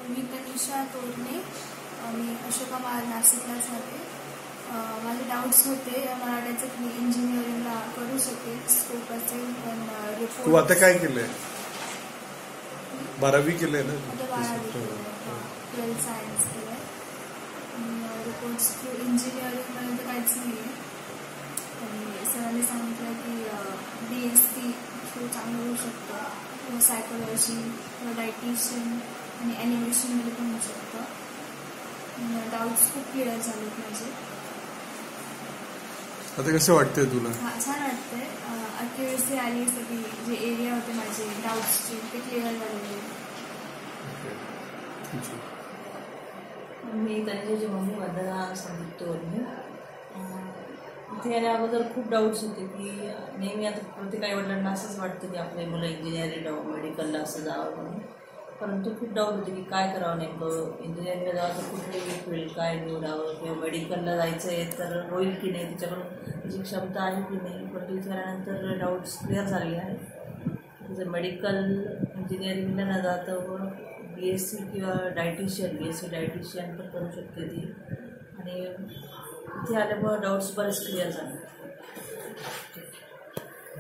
मी तनिषा तोरणे, मी अशोका महाल नाशिकलाच राहते. माझे डाऊट्स होते मराठ्याचं मी इंजिनिअरिंगला करू शकेल, स्कोप असेल, पण रिपोर्ट. तू आता काय केलंय? 12वी केलंय ना? आता 12वी केलं, 12th सायन्स केलं. रिपोर्ट्स थ्रू इंजिनिअरिंगपर्यंत काहीच नाही आहे. आणि सरांनी सांगितलं की BSc थ्रू चांगलं होऊ शकतं, किंवा सायकोलॉजी किंवा डायटिशियन आणि ॲनिमेशनमध्ये पण होऊ शकतं. डाऊट्स खूप क्लिअर झालेत माझे. आता कसं वाटतंय तुला? हां, छान वाटतंय. अॅक्युरेसी आली, सगळी जे एरिया होते माझे डाऊट्सचे ते क्लिअर झालेले. मी तनिषाची मम्मी वंदना संदीप तोरणे. इथे येण्या अगोदर खूप डाऊट्स होते की नेहमी आता प्रत्येक आईवडिलांना असंच वाटतं की आपले मुलं इंजिनिअरिंग मेडिकलला असं जावं म्हणून, परंतु खूप डाऊट होते की काय करावं नेमकं, इंजिनिअरिंगला जावं तर कुठली फील्ड काय निवडावं, किंवा मेडिकलला जायचं आहे तर होईल की नाही, त्याच्याकडून त्याची क्षमता आहे की नाही. पण तिथे आल्यानंतर डाऊट्स क्लिअर झाले आहे. जर मेडिकल इंजिनिअरिंगला न जातं BSc किंवा डायटिशियन, BSc डायटिशियन पण करू शकते ती. आणि इथे आल्यामुळं डाऊट्स बरेच क्लिअर झाले.